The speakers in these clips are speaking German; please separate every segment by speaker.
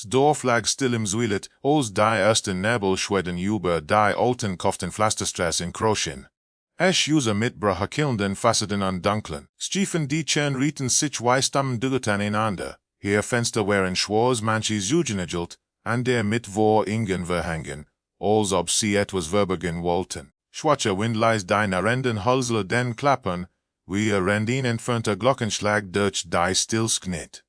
Speaker 1: Dorf lag still im Zuilet, als die ersten Nebelschweden über die alten Koften Pflasterstraße in Kroschen. User mit brachakilnden Fassaden an dunklen, stiefen die Rieten sich weistammen aneinander. Hier Fenster waren schwarz manches Jugenagelt, an der mit vor ingen verhangen, als ob sie etwas verbergen wollten. Schwacher Wind leis die narenden Hölzler den klappern, wie rendin entfernter Glockenschlag durch die Stillsknit.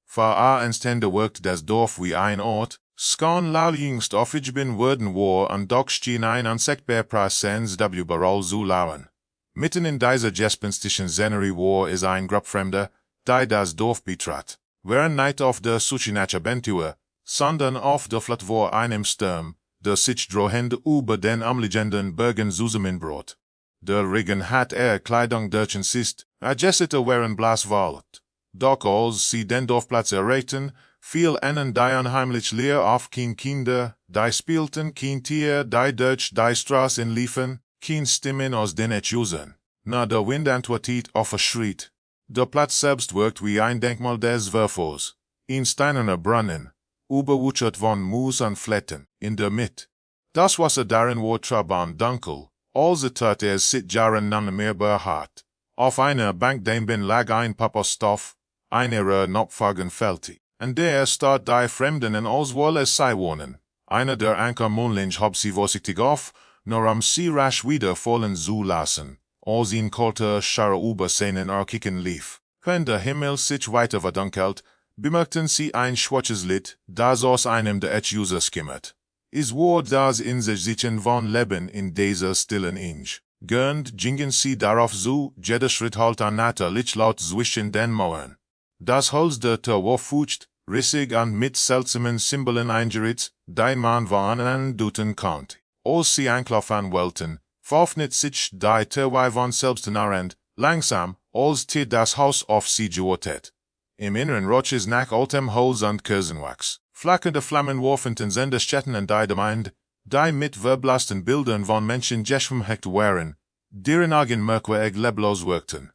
Speaker 1: Vor Ende wirkt das Dorf wie ein Ort, skan laujingst aufgehoben worden war und doch schien ein unsichtbar Präsenz überall zu lauern. Mitten in dieser gespenstischen Szenerie war es ein Gruppfremder, die das Dorf betrat. Während nicht auf der Suche nach Abenteuer, sondern auf der Flucht vor einem Sturm, der sich drohend über den umliegenden Bergen zusammenbrot. Der Regen hat Kleidung durchsist, Gesichter waren blasswollt. Doch als sie den Dorfplatz erreichten, fiel ihnen die unheimlich leer auf kein Kinder, die spielten kein Tier, die durch die Straßen liefen, kein Stimmen aus den Echusern. Na der Wind antwortet auf ein Schritt. Der Platz selbst wirkt wie ein Denkmal des Werfers. Ein steinerner Brunnen, überwuchert von Moos und Fletten, in der Mitte. Das Wasser darin war trabant dunkel, als tat es seit Jahren nicht mehr behaart. Auf einer Bank daneben lag ein Papastoff, einer Nopfagen Felti, und der staat die Fremden als wohl es sei wohnen. Einer der Anker Mondlinch hob sie vorsichtig auf, nur sie rasch wieder fallen zu lassen, als ihn kalter Schauer über seinen Arkiken lief. Wenn der Himmel sich weiter verdunkelt, bemerkten sie ein schwarzes Licht, das aus einem der Echuser skimmert. Es war das in sich sichern von Leben in dieser stillen Inge. Gern gingen sie darauf zu, jeder Schritt halt an natürlich laut zwischen den Mauern. Das Holz der Tür war feucht, rissig und mit seltsamen Symbolen eingeritzt, die man von anduten konnte. Als sie anklopfen wollten, veröffnet sich die Tür von selbst narrend, langsam, als das Haus auf sie gewartet. Im Inneren roch es nach altem Holz und Kirsenwachs. Flackernde Flammen warfen Senderstätten an die Gemeinde, die mit verblassten Bildern von Menschen geschmückt waren, deren Augen merkwürdig leblos wirkten.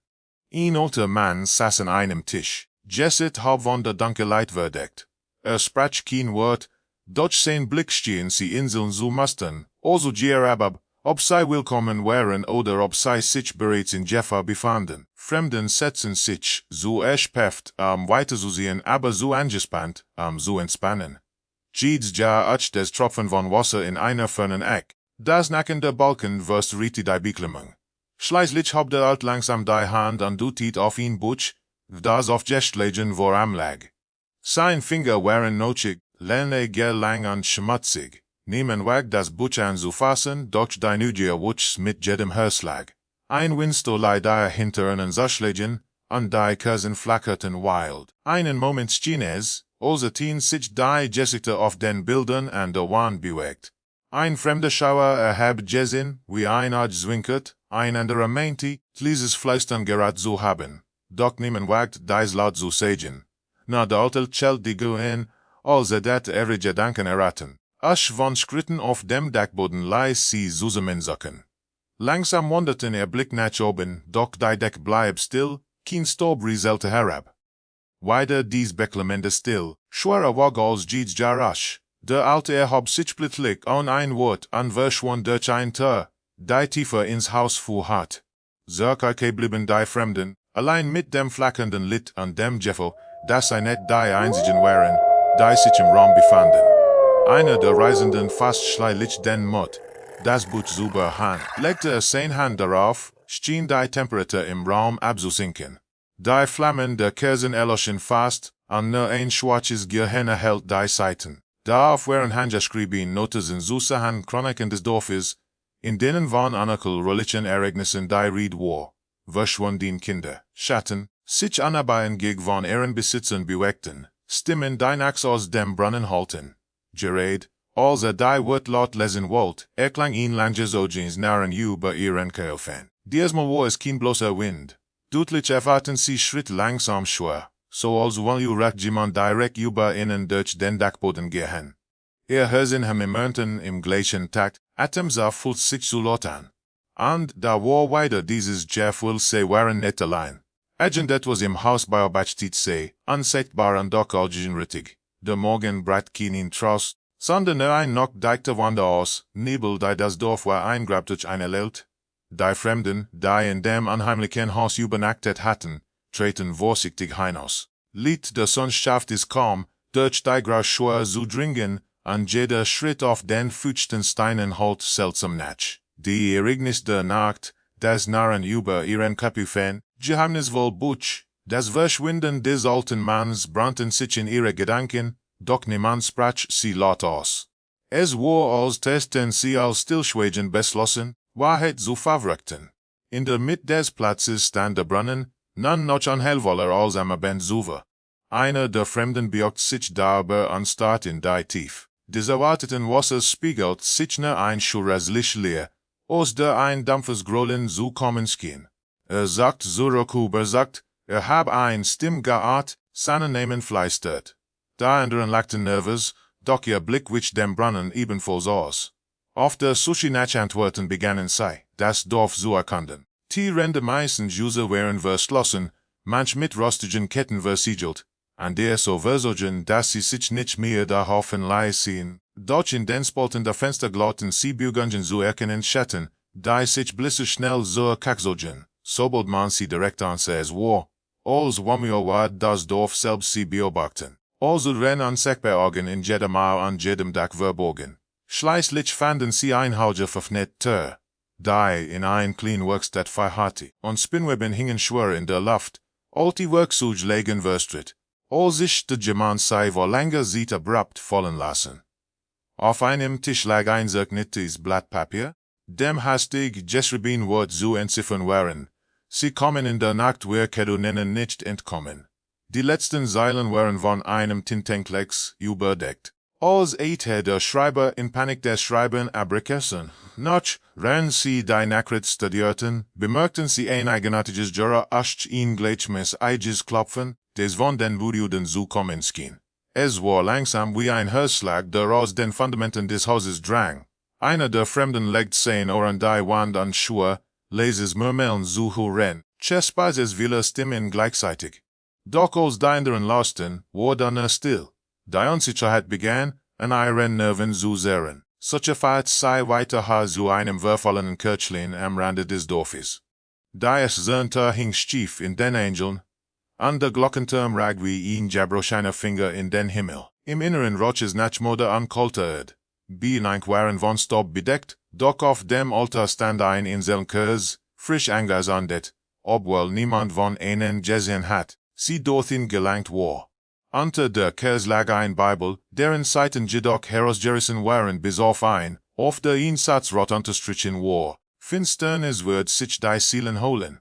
Speaker 1: Ein alter Mann saß an einem Tisch, Jessit halb von der Dunkelheit verdeckt. Sprach kein Wort, doch sein Blick schien sie Inseln zu mustern, also abab, ob sie willkommen waren oder ob sie sich bereits in Gefahr befanden. Fremden setzen sich, so erschöpft, weiterzusehen, aber so angespannt, so entspannen. Jedes Jahr des Tropfen von Wasser in einer fernen Eck, das nackende Balken wirst die Beklemmung. Schließlich hob der Alt langsam die Hand und dutit auf ihn Butch, das auf Gestlegen vor am lag. Sein Finger waren notchig, lang und schmutzig. Niemand wagt das Butch anzufassen, doch die Neugier wuchs mit jedem Herschlag. Ein Windstolei dahinter einen Saschlegen, und die Kerzen flackerten wild. Einen Moment schien es, als sich die Gesichter auf den Bildern an der Wand bewegt. Ein fremder Schauer erhab gesehen, wie ein Auge zwinkert, ein anderer meinte, dieses Flüstern gerät zu haben. Doch niemand wagt, dies laut zu sagen. Na der Alte schält die Gehirn, als dat Gedanken erraten. Asch von Schritten auf dem Dachboden leis sie zusammensacken. Langsam wanderten Blick nach oben, doch die Deck bleib still, kein Staub rieselte herab. Weiter dies beklemmende still, schwerer wog als jedes Jarasch. Der Alte hob sich plötzlich an ein Wort und verschwand durch ein Tür, die tiefer ins Haus fuhr hat. Zerkake blieben die Fremden, allein mit dem flackernden Licht und dem Gefühl, dass sie nicht die einzigen waren, die sich im Raum befanden. Einer der Reisenden fast schleilich den Mut. Das Buch super Hand, legte seine Hand darauf, schien die Temperatur im Raum abzusinken. Die Flammen der Kerzen erloschen fast, und nur ein schwarzes Gehirn erhellt die Seiten. Darauf waren handgeschrieben Notizen zu Chroniken des Dorfes, in denen von unerklärlichen Ereignissen die Rede war. Verschwunden Kinder, Schatten, sich Anarbeiten gegen von ihren Besitzern bewegten, Stimmen die nachts aus dem Brunnen halten. Gerät, als die Wort laut lesen wollt, erklang ihn langes Ogens nahen über ihren Köpfen. Diesmal war es kein bloßer Wind. Deutlich erwarten sie Schritt langsam schwer, so als wollte jemand direkt über ihnen durch den Dachboden gehen. Hören im Mönten im gleichen Takt, Atemsaft fühlt sich zu laut an. Und da war weiter dieses Gefühl, sie waren nicht allein. Irgendetwas im Haus beobachtet sie, unsichtbar und doch allgegenwärtig. der Morgen breit keinen Trost, sondern ein noch dichter Wander aus, Nebel, die das Dorf war eingrabt durch eine Welt. Die Fremden, die in dem unheimlichen Haus übernachtet hatten, treten vorsichtig hinaus. Lied der Sonnenschaft ist kaum, durch die Grauschauer zu dringen, an jeder Schritt auf den feuchten Steinen halt seltsam nach. Die Ereignis der Nacht, das Narren über ihren Köpfen, geheimnisvoll Butch, das Verschwinden des alten Manns brannten sich in ihre Gedanken, doch niemand sprach sie laut aus. Es war als testen sie als stillschweigend beschlossen, Wahrheit zu verwirkten. In der Mitte des Platzes stand der Brunnen, none noch unheilvoller als am Abend zuvor. Einer der Fremden beugte sich dabei und starrte in die Tief. Des erwarteten Wassers spiegelt sich nur ein schures Lichtleer, aus der ein dampfes Grollen zu kommen schien. Sagt zurück sagt, hab ein Stimm geahnt, seinen Namen fleistert. Die anderen lachten nervös, doch ihr Blick wich dem Brunnen ebenfalls aus. Auf der Sushi nach Antworten begannen sie, das Dorf zu erkunden. Die Ränder meistens User waren verschlossen, manch mit rostigen Ketten versiegelt, an der so versogen, dass sie sich nicht mehr darauf verlassen. Doch in den Spalten der Fenster glaubten sie Bürgungen zu erkennen Schatten, die sich blitzeschnell so kaksogen, sobald man sie direkt ansah war, als womio war das Dorf selbst sie beobachten. Also rennen sich bei Augen in jedem Mau an jedem Dach verborgen. Schließlich fanden sie ein Hauge verfnett, die in ein klein Werkstatt verharrte, und Spinnweben hingen schwer in der Luft, all die Werkzeuge lagen verstreut, als sich der Gemann sei vor langer Zeit abrupt fallen lassen. Auf einem Tisch lag ein zerknittes Blatt Papier, dem hastig geschrieben Wort zu entziffern waren. Sie kommen in der Nacht nennen nicht entkommen. Die letzten Zeilen waren von einem Tintenklecks überdeckt. Als der Schreiber in Panik des Schreiben abgesessen, noch, während sie die Nachricht studierten, bemerkten sie ein eigenartiges Geräusch in gleichmäßig eiges Klopfen, des von den Wurden zu kommen schien. Es war langsam wie ein Herzschlag, der aus den Fundamenten des Hauses drang. Einer der Fremden legte sein Ohr an die Wand und schwor, leises Murmeln zu hören, Chespaises viele Stimmen gleichzeitig. Doch als die anderen lausten, wurde still. Die Unsicherheit begann, an ihren Nerven zu zehren. Solche Fahrt sei weiter zu einem verfallenen Kirchlein am Rande des Dorfes. Das Zernter hing schief in den Angeln. An der Glockenturm rag wie ein Jabroscheiner Finger in den Himmel. Im Inneren roches Nachmode an kalter Erd. Bienenk waren von Staub bedeckt, doch auf dem Altar stand ein Inselnkers, frisch angesandet, obwohl niemand von ihnen gesehen hat, sie dorthin gelangt war. Unter der Kers lag ein Bibel, deren Seiten jedoch herausgerissen waren bis auf der Einsatz rot unterstrichen war. Finsternis wird sich die Seelen holen.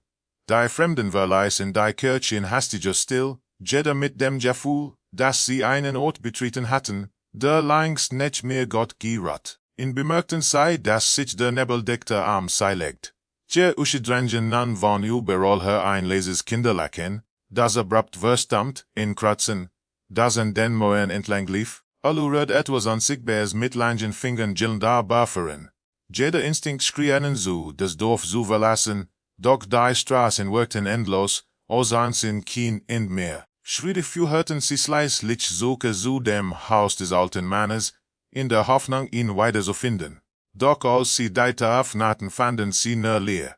Speaker 1: Die Fremden verließen die Kirche in hastiger Still, jeder mit dem Gefühl, dass sie einen Ort betreten hatten, der längst nicht mehr Gott gehört. In bemerkten sie, dass sich der Nebel dichter am See legt. Je uschedrangen nun von überall her ein leises Kinderlachen, das abrupt verstammt, in Kratzen, das an den Mauern entlang lief, allurad etwas Unsichtbares mit langen Fingern gillend abbuffern. Jeder Instinkt schrie ihnen zu, das Dorf zu verlassen, doch die Straßen wirkten endlos, als ansehen kein End mehr. Schritte hörten sie schließlich Suche zu dem Haus des alten Mannes, in der Hoffnung, ihn weiter zu finden. Doch als sie die öffneten, fanden sie nur leer.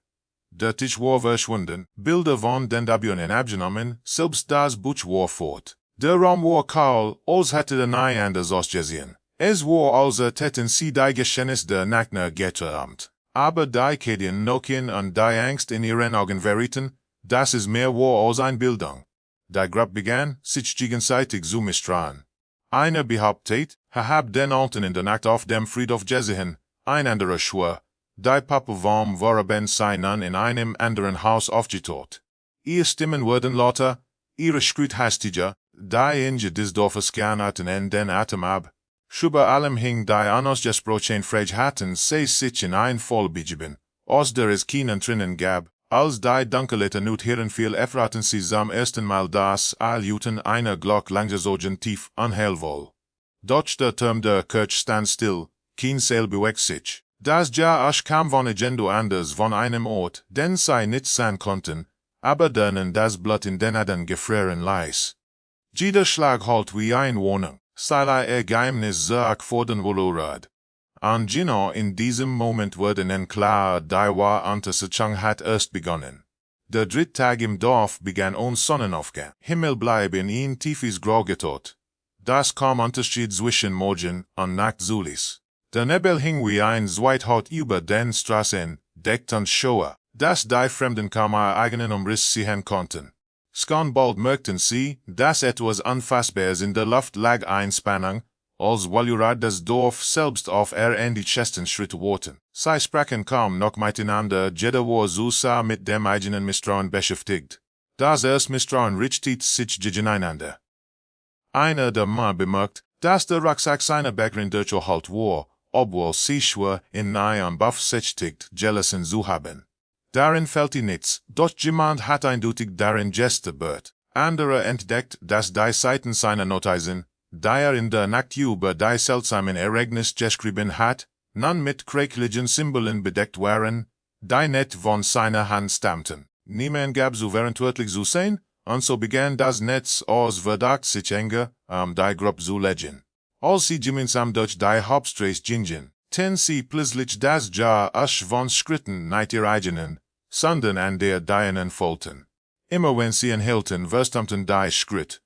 Speaker 1: Der Tisch war verschwunden, Bilder von den Dabionen abgenommen, selbst das Buch war fort. Der Raum war kahl, als hätte der nie anders ausgesehen. Es war, als hätten sie die Geschehnisse der Nacht geträumt. Aber die Kädien nochen und die Angst in ihren Augen verrieten, dass es mehr war als eine Bildung. Die Gruppe begann, sich gegenseitig zu misstrauen. Einer behauptet, hab den Alten in der Nacht auf dem Friedhof gesehen, ein anderer schwor, die Papa vom Waraben sei nun in einem anderen Haus aufgetaucht. Ihre Stimmen wurden lauter, ihre Schritte hastiger, die Inge des Dorfes scannerten in den Atem ab. Über allem hing die unausgesprochen Frage hatten sie sich in ein Vollbegeben, aus der es keinen Trinnen gab. Als die Dunkelheit notieren fiel erfraten sie zum ersten Mal das Alluten einer Glock langgezogen tief unheilvoll. Doch der Turm der Kirche stand still, kein Seil bewegt sich. Das Geräusch kam von irgendwo anders von einem Ort, den sie nicht sehen konnten, aber denen das Blut in den Adern gefrieren ließ. Jeder Schlag halt wie eine Warnung. sei Geheimnis akvorden wolorad. An Gino in diesem Moment wurde nen klar, die war Untersetzung hat erst begonnen. Der dritte Tag im Dorf begann ohne Sonnenaufgang. Himmel bleib in ihn tiefes Grau getot. Das kaum Unterschied zwischen Morgen und Nacht zulis. Der Nebel hing wie ein Zweithaut über den Straßen, deckt und Shoah, dass die Fremden kaum ihr eigenen Umriss sehen konnten. Schon bald merkten sie, dass etwas Unfassbares in der Luft lag, Spannung, als wollte das Dorf selbst auf die Chesten Schritte warten. Sie sprachen kaum noch miteinander, jeder war so sehr mit dem eigenen Misstrauen beschäftigt. Das erste Misstrauen richtet sich gegeneinander. Einer der Mann bemerkt, dass der Rucksack seiner Bäckerin durchgeholt war, obwohl sie schwor, in nahe und beabsichtigt, Jealousien zu haben. Darin fällt nichts, doch jemand hat eindeutig darin gestört. Andere entdeckt, dass die Seiten seiner Notizen, die in der Nacht über die seltsamen Ereignisse geschrieben hat, nun mit kränklichen Symbolen bedeckt waren, die nicht von seiner Hand stammten. Niemand gab so verantwortlich zu sein, und so begann das Netz aus Verdacht sich enger, die Gruppe zu legen. Als sie gemeinsam durch die Hauptstraße gingen, ten sie plötzlich das Jahr asch von Schritten nicht ihr eigenen, sondern an der deinen folgten. Immer wenn sie anhielten, verstummten die Schritt.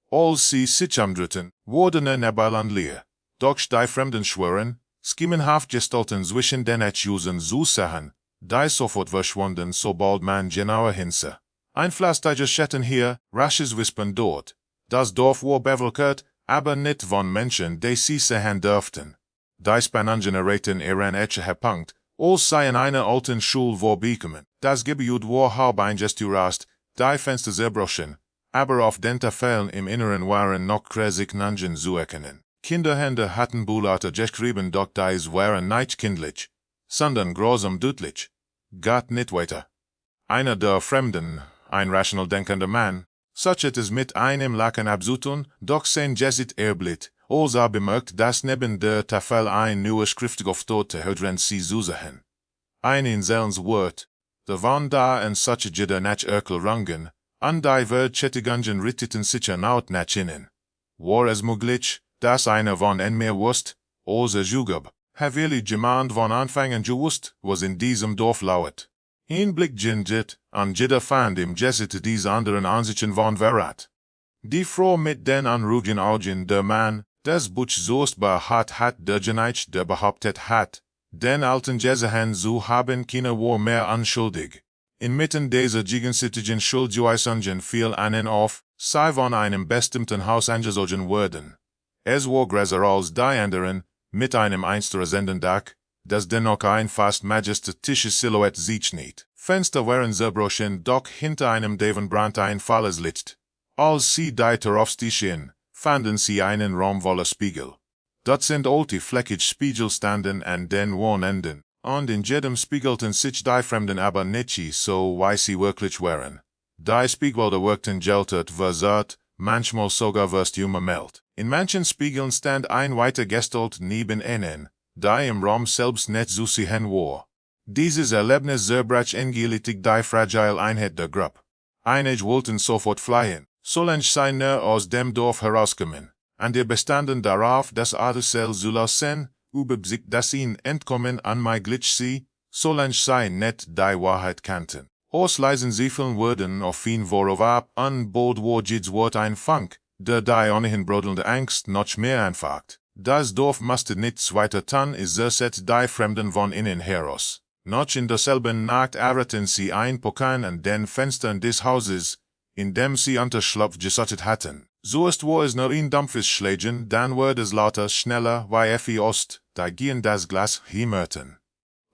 Speaker 1: Als sie sich umdrehten, wurden Nebel leer. Doch die Fremden schwören, schemenhaft gestalten zwischen den Etchusen zu sehen, die sofort verschwunden, sobald man genauer hinsah. Ein flüchtiges Schatten hier, rasches Wispern dort. Das Dorf war bevölkert, aber nicht von Menschen, die sie sehen dürften. Die Spannungen erreichten ihren Punkt, als sie in einer alten Schule vorbeikamen. Das Gebiet war halb eingesturast, die Fenster zerbrochen, aber auf den Tafeln im Inneren waren noch Kreisignungen zu erkennen. Kinderhände hatten Bulate geschrieben, doch dies waren nicht kindlich, sondern grausam deutlich. Gott nicht weiter. Einer der Fremden, ein rational denkender Mann, such es mit einem Lachen abzutun, doch sein Gesicht erblit, als bemerkt, dass neben der Tafel ein neuer Schrift auftaute, hören sie zu sehen. Ein inselns Wort, der von da en such jeder nach rangen, an die Verchetigungen richteten sich erneut nach innen. War es möglich, dass einer von mehr wusste, als jugab, haveli jemand von Anfangen gewusst, was in diesem Dorf lauert. Ein Blick ginget, an jeder fand im Gesicht diese anderen Ansichten von Wahrheit. Die Frau mit den anruhigen Augen, der Mann, des Butch soest hat der Genich, der behauptet hat, den alten Gesehen zu haben, keiner war mehr unschuldig. Inmitten dieser gegenseitigen Schuldzuweisungen fiel einen auf, sei von einem bestimmten Haus angezogen worden. Es war größer als die anderen, mit einem einstürzenden Dach, das dennoch ein fast majestätisches Silhouette sich nicht. Fenster waren zerbrochen, doch hinter einem Deven brannte ein fahles Licht. Als sie die Tür stiegen, fanden sie einen Raum voller Spiegel. Dort sind alte fleckige Spiegel standen an den Wohnenden, und in jedem spiegelten sich die Fremden aber nicht so, wie sie wirklich waren. Die Spiegel wirkten geltert, versagt, manchmal sogar wirst umgemalt. In manchen Spiegeln stand ein weiter Gestalt neben ihnen, die im Raum selbst nicht zu sehen war. Dieses Erlebnis zerbrach endgültig die fragile Einheit der Gruppe. Einige wollten sofort fliehen, solange sie nur aus dem Dorf herauskommen. Andere bestanden darauf, das Adelsel zu lassen, überbesiegt, dass ihnen entkommen unmöglich sei, solange sie nicht die Wahrheit kannten. Aus leisen Zweifeln wurden auf ihn vorüber an Bord war Wort ein Funk, der die ohnehin brodelnde Angst noch mehr anfacht. Das Dorf musste nichts weiter tun, es ersetzt die Fremden von innen heraus. Noch in derselben Nacht errieten sie ein Pokan an den Fenstern des Hauses, in dem sie Unterschlupf gesucht hatten. Zuerst war es nur ein dumpfes Schlägen, dann wurde es lauter, schneller, wie Ost, die gegen das Glas himmerten.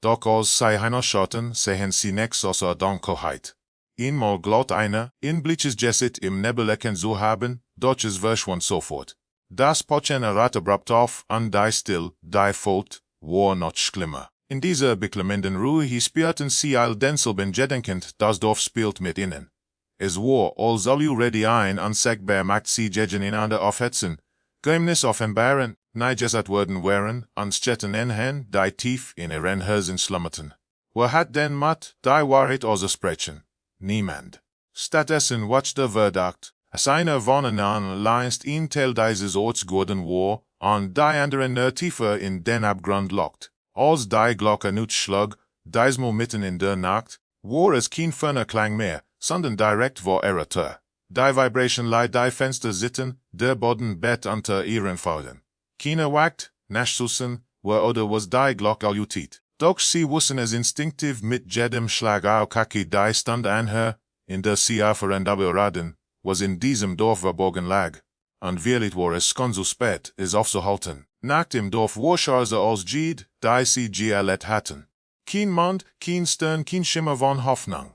Speaker 1: Doch als sie hinausschauten, sehen sie nichts außer Dunkelheit. Einmal glaubt einer, ein blitzes Gesicht im Nebel erkennen zu haben, doch es verschwand sofort. Das Pochen errat abrupt auf, und die still, die folgt, war noch schlimmer. In dieser beklemmenden Ruhe spürten sie all denselben gedenkend, das Dorf spielt mit ihnen. Es war, als already ein unsägbar Macht sie gegeneinander aufhetzen, Geheimnisse offenbaren, nicht worden waren, und Städten enhen, die tief in ihren Herzen slummerten. Wer hat denn Macht, die Wahrheit auszusprechen? Niemand. Stattdessen watcht der Verdacht, As einer von an leinst een tel dieses Orts gordon war, an die anderen tiefer in den Abgrund lokt. Als die Glocke nut schlug, diesmal mitten in der Nacht, war es kein ferner Klang mehr, sondern direkt vor ihrer Tür. Die Vibration leid die Fenster zitten, der Boden bett unter ihren Pfoten. Keiner wagt, nicht sussen, war oder was die Glock aljutit. Doch sie wussten es instinktiv mit jedem Schlag au kaki die Stunde anher, in der sie aufeinander raden, was in diesem Dorf verborgen lag. Und wirklich war es schon so spät, es aufzuhalten. Nach dem Dorf war Scharze als Jid, die sie gelet hatten. Kein Mond, kein Stern, kein Schimmer von Hoffnung.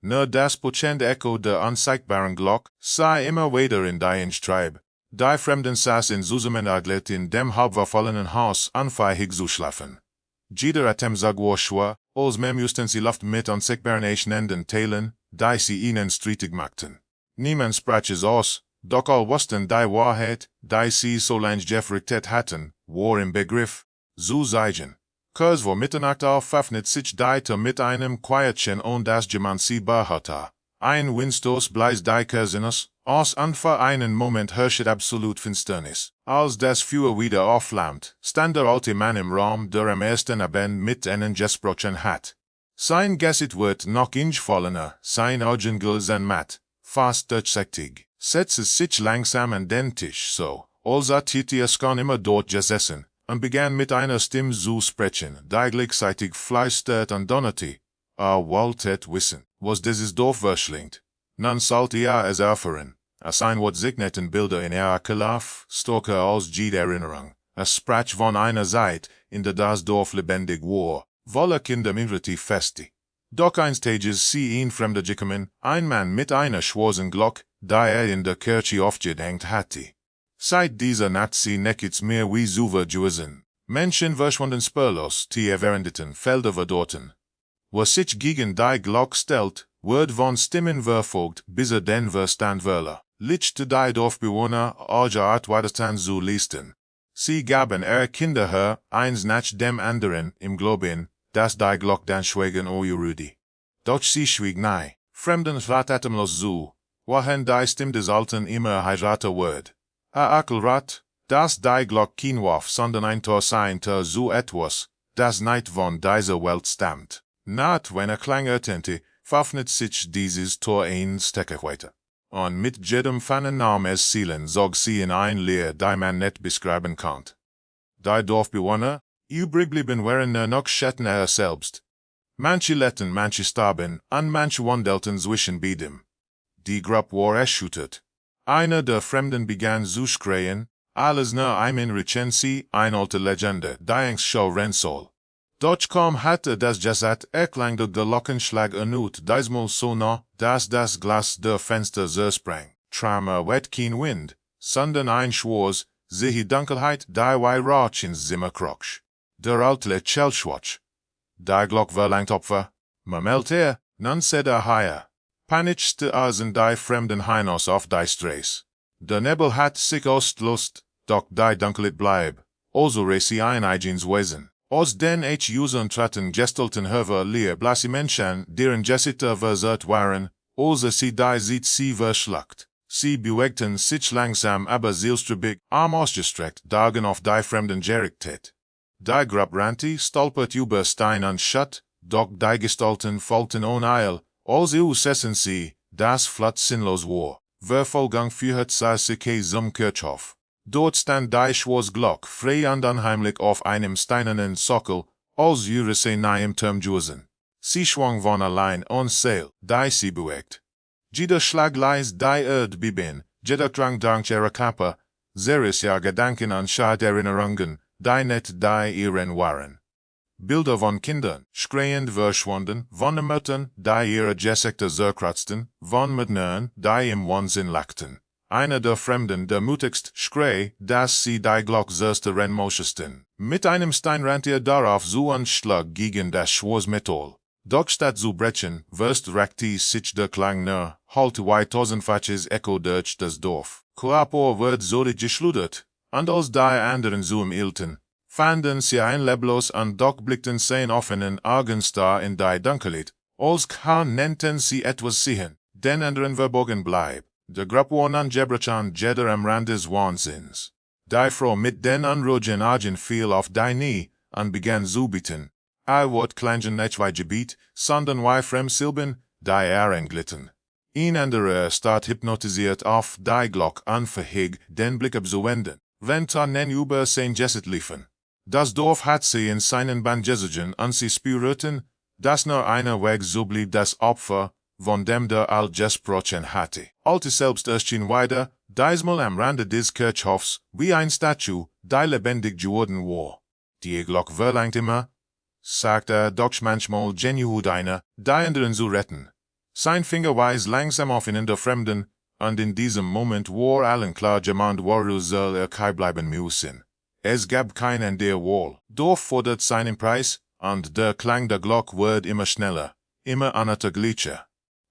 Speaker 1: Nur das pochende Echo der unsichtbaren Glock sei immer wieder in die Streib. Die Fremden saß in Zusammenarbeit in dem halbverfallenen Haus anfähig zu schlafen. Jeder Atem sag war schwer, als mussten sie Luft mit unsichtbaren Enden teilen, die sie ihnen streitig machten. Niemand sprach es aus, doch all wussten die Wahrheit, die sie so lange gefürchtet hatten, war im Begriff, zu sagen. Kurz vor Mitternacht öffnet sich die Tür mit einem Quietchen und das jemand sie behörte. Ein Windstoß bläst die Kerzinus, aus und für einen Moment herrscht absolut Finsternis. Als das Feuer wieder aufflammt, stand der alte Mann im Raum, der am ersten Abend mit ihnen gesprochen hat. Sein Gesicht wird noch ingefallener, sein Augen glänzen matt, fast durchsichtig. Setzte sich langsam an den Tisch so, als hätte er schon immer dort gesessen, und begann mit einer Stimme zu sprechen, die gleichzeitig flüstert und donnerte. Wolltet wissen, was dieses Dorf verschlingt. Nun sollte er es erfahren. Es ein Wort signeten Bilder in Kalaf, stärker als jede Erinnerung. Es sprach von einer Zeit, in der das Dorf lebendig war, voller Kinderminderty festi. Doch einstages sie ein Fremder gekommen, ein Mann mit einer schwarzen Glock, die in der Kirche aufgehängt hatte. Seit dieser Nacht sie nichts mehr wie Zuver gewesen. Menschen verschwanden spurlos, die verwendeten Felder verdorten. Was sich gegen die Glock stellt, wird von Stimmen verfolgt, bis den Verstand verlor. Lichte die Dorfbewohner Art Widerstand zu leisten. Sie gaben Kinder her, eins nach dem anderen, im Glauben, dass die Glock dann schweigen Rudi. Doch sie schwieg nei. Fremden atemlos zu, wohin die Stimme des Alten immer heirater wird. Akelrat, dass die Glock kein Wurf, sondern ein Tor sein zu so etwas, das nicht von dieser Welt stammt. Naht wenn Klang ertönte, veröffnet sich dieses Tor ein Stecke weiter. Und mit jedem Fanen nahm es Zielen, zog sie in ein Leer, die man nicht beschreiben kann. Die Dorfbewohner, übrig blieben waren noch Schatten selbst. Manche letten, manche starben, und manche wandelten zwischen beidem. Die Gruppe war erschüttert. Einer der Fremden begann zu schreien, alles nur eine Recensie, eine alte Legende, die Angst schau rennen soll. Doch kaum hatte das gesagt, erklangte der Glockenschlag erneut, diesmal so nah, dass das Glas der Fenster zersprang. Trammer wet kein Wind, sondern ein schwarz, zähe Dunkelheit, die wie Rauch ins Zimmer kroch. Der alte Schellschwatsch. Die Glock verlangt Opfer. Meldt nun said higher. Panichte sind die Fremden hinaus auf die Straße. Der Nebel hat sich ausgelöst, doch die Dunkelheit bleib. Also sie ein eigens Wesen. Aus den Usen traten gestalten Höver leer blasse Menschen, deren Gesichter versert waren, also sie die sieht sie verschluckt. Sie bewegten sich langsam aber zielstrebig, Arm ausgestreckt, Dagen auf die Fremden gerichtet. Die Gruppe rannte, stolpert über Stein und Schutt, doch die Gestalten folgten ohne Eil, als sessen sie, das flott sinnlos war. Verfolgung führt sie zum Kirchhof. Dort stand die schwarze Glock frei und unheimlich auf einem steinernen Sockel, als ihre sie nahem Turm gewesen. Sie schwang von allein on Seil, die sie bewegt. Jeder Schlag leis die Erd beben, jeder Drang dank ihrer Kappe, seres ja Gedanken an Schaderinnerungen, die nicht die ihren waren. Bilder von Kindern, schreiend verschwunden, von Müttern, die ihre Gesichter zerkratzten, von Müttern, die im Wahnsinn lachten. Einer der Fremden, der mutigst, schrei, dass sie die Glock zerstörten mussten. Mit einem Stein rannte darauf zu und schlug gegen das schwarze Metall. Doch statt zu brechen, verstärkte sich der Klang nur, halt wie tausendfaches Echo durch das Dorf. Klapor wird so geschludert, und als die anderen zu hielten, fanden sie ein leblos und doch blickten sie offenen Augenster in die Dunkelheit, als kann nennten sie etwas sehen, den anderen verborgen bleib. De grap warn an Jebrachan jeder am Rand des Wahnsinns. Die Frau mit den unruhigen Augen fiel auf die Knie und begann zu beten. Wort klangen nicht wie Gebiet, sondern wie Fremdsilben, die glitten. Een anderer staat hypnotisiert auf die Glock an verheg den Blick abzuwenden, wenn Tonnen über sein Jesset liefen. Das Dorf hat sie in seinen Bann gezogen und sie spürten, dass nur einer Weg so blieb das Opfer, von dem der all gesprochen hatte. Alte selbst erschien weiter, diesmal am Rande des Kirchhofs, wie ein Statue, die lebendig geworden war. Die Glock verlangt immer, sagt doch manchmal genuhut einer, die anderen zu retten. Sein Finger weist langsam auf ihn in der Fremden, und in diesem Moment war allen klar gemacht, woru soll kai bleiben müssen. Es gab keinen der Wahl. Dorf fordert seinen Preis, und der Klang der Glock wird immer schneller, immer unerträglicher.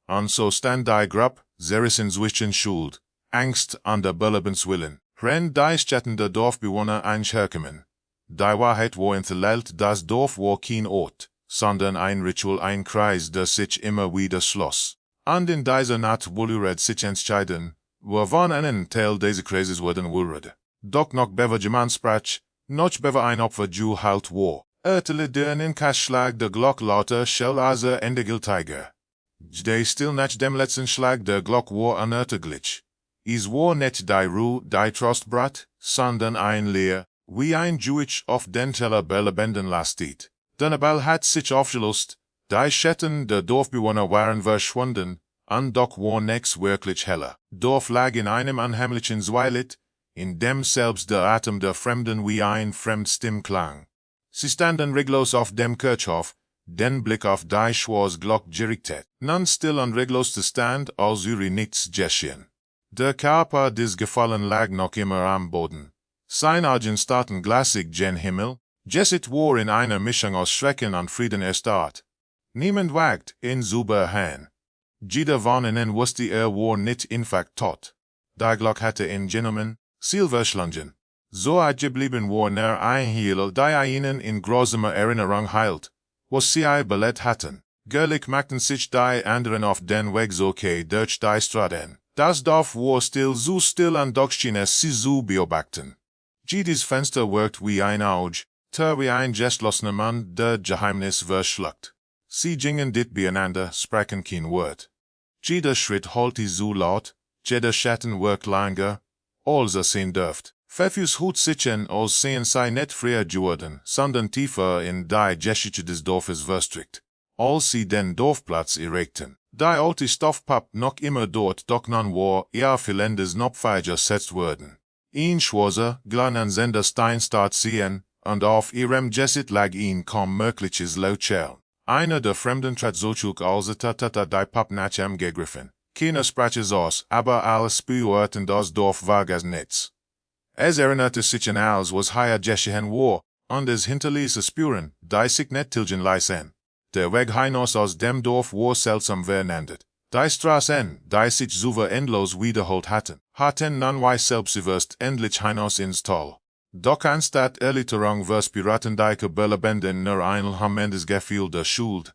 Speaker 1: Und so stand die Gruppe, zerrissen zwischen Schuld, Angst und der Belebenswillen, wenn die Städten der Dorfbewohner einherkommen. Die Wahrheit war enthüllt, das Dorf war kein Ort, sondern ein Ritual, ein Kreis, der sich immer wieder schloss. Und in dieser Nacht wollte sich entscheiden, wovon einen Teil dieses Kreises werden würde. Doch noch bever jemand sprach, noch bever ein Opfer ju halt war. Ertele den in Schlag der Glock lauter schell als endegültiger. Die still nach dem letzten Schlag der Glock war unerträglich. Es war nicht die Ruhe, die Trost brat, sondern ein Leer, wie ein Jewish auf den Teller belebenden lastet. Der Ball hat sich aufgelöst, die Schatten der Dorfbewohner waren verschwunden, und doch war nichts wirklich heller. Dorf lag in einem unheimlichen Zweilit, in dem selbst der Atem der Fremden wie ein Fremdstimm klang. Sie standen reglos auf dem Kirchhof, den Blick auf die Schwarzglock gerichtet, nun still und reglos zu stand, als würde nichts geschehen. Der Körper des Gefallen lag noch immer am Boden. Sein Augen starrten glasig gen Himmel, Jesset war in einer Mischung aus Schrecken und Frieden erstarrt. Niemand wagt ihn zu berühren. Jeder von ihnen wusste war nicht infakt tot. Die Glock hatte ihn genommen, Silverschlungen. So geblieben war ein Heil, die ihnen in grausamer Erinnerung hielt, was sie belegt hatten. Gerlich machten sich die anderen auf den Weg zurück durch die Straßen. Das Dorf war so still und doch schien es sie zu beobachten. Jedes Fenster wirkt wie ein Auge, wie ein gestlossener Mann, der Geheimnis verschluckt. Sie gingen dit beieinander, sprachen kein Wort. Jeder Schritt holte so laut, jeder Schatten wirkt langer, als sehen dürft. Pfeffus Hut sichern, als sehen sei nicht früher geworden, sondern tiefer in die Geschichte des Dorfes verstrickt. Als sie den Dorfplatz erregten, die alte Stoffpapp noch immer dort, doch nun war vielendes noch feiger setzt worden. Ein schwarzer, glanzender Stein starrt sehen, und auf ihrem Jesset lag ein kaum mögliches Lautschell. Einer der Fremden trat solchuk als die Papp nach ihm gegriffen. Keiner sprach es aus, aber alle spürten das Dorf war gas nichts. Es erinnerte sich an als was hier geschehen war, und es hinterließ Spuren, die sich nicht tilgen ließen. Der Weg hinaus aus dem Dorf war seltsam verändert. Die Straßen, die sich so endlos wiederholt hatten nun wie selbstbewusst endlich hinaus ins Tal. Doch anstatt Erliterung verspiraten die belebenden nur ein unheimliches Gefühl der Schuld.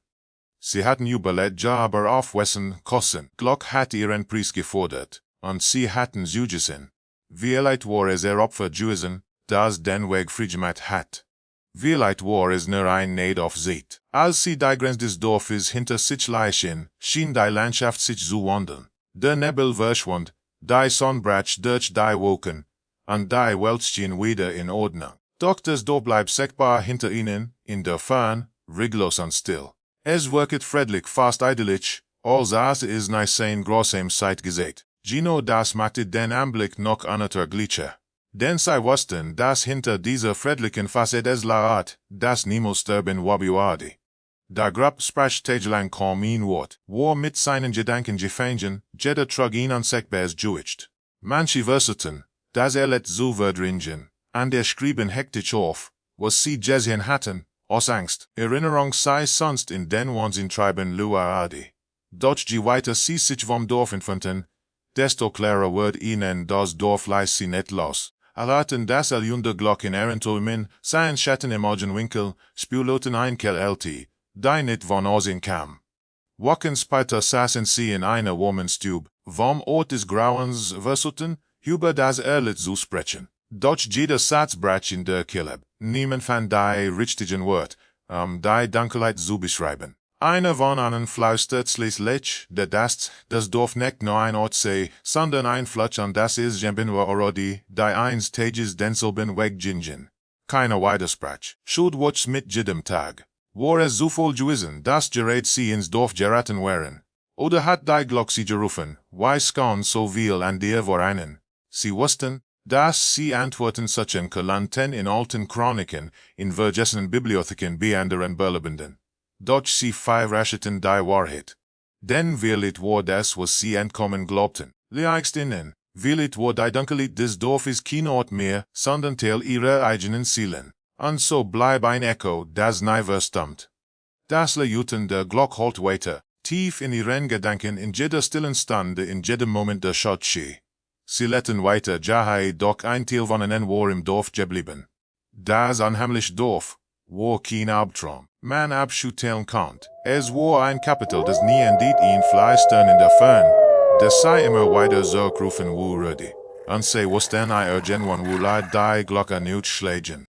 Speaker 1: Sie hatten überlegt, aber auf wessen Kosten. Glock hat ihren Preis gefordert, und sie hatten zugesehen. Vielleicht war es Opfer gewesen, das den Weg freigemacht hat. Vielleicht war es nur ein Neid auf Zeit. Als sie die Grenze des Dorfes hinter sich ließen, schien die Landschaft sich zu wandeln. Der Nebel verschwand, die Sonne brach durch die Wolken, und die Welt schien wieder in Ordnung. Doch das Dorf bleibt sichtbar hinter ihnen, in der Fern, reglos und still. Es wirket friedlich, fast idyllisch, als es nach sein großem Zeit gesät. Gino das machte den Anblick noch unerträglicher. Denn sie wussten, dass hinter dieser friedlichen Facette es lag, das niemals sterben würde. Der Gruppe sprach tagelang kaum ein Wort, war mit seinen Gedanken gefangen, jeder trug ihn an sich beschäftigt. Manche versicherten, dass let so verdringen, und schrieben hektisch auf, was sie gesehen hatten, aus Angst, Erinnerung sei sonst in den Wahnsinn treiben würde. Doch je weiter sie sich vom Dorf entfernten, desto klarer wird ihnen das Dorf ließ sie nicht los. Erlaten das Aljunder Glocken Erentoimen, seien Schatten im Augenwinkel, spürloten ein LT, die nicht von außen kam. Wochen später saßen sie in einer Womanstube, Vom Ort des Grauens versuchten, über das Erlitt zu sprechen. Doch jeder Satz brach in der Kehle. Niemand fand die richtigen Wort, die Dunkelheit zu beschreiben. Einer von ihnen flüstert schließlich, dass das Dorf nicht nur ein Ort sei, sondern ein Fluch und das ist Jambinwa Orodi, die eins Tages denselben Weg gingen. Keiner widersprach. Schuld mit jedem Tag. War es so voll gewesen, dass gerät sie ins Dorf geraten wären? Oder hat die Glock sie gerufen, weiß kann so viel an dir voreinen? Sie wussten, dass sie Antworten suchen könnten in alten Chroniken, in vergessenen Bibliotheken bei anderen Belebenden. Doch sie verrascheten die Wahrheit. Denn willit war das, was sie entkommen glaubten. Liegst innen, willit war die Dunkelheit des Dorfes kein Ort mehr, sondern Teil ihrer eigenen Seelen. Und so bleib ein Echo, das nie verstummt. Das Läuten der Glock halt weiter, tief in ihren Gedanken in jeder stillen Stunde in jedem Moment der Schotschi. Sie letten weiter, Jahai doch ein Teil von ihnen war im Dorf geblieben. Das unheimliche Dorf war kein Albtraum. Man abschütteln konnte. Es war ein Kapitel, das nie endet ihn fleistern in der Fern, das sei immer weiter zurückrufen würde. Und sie wussten ihr genuin wo die Glocke nicht schlägen.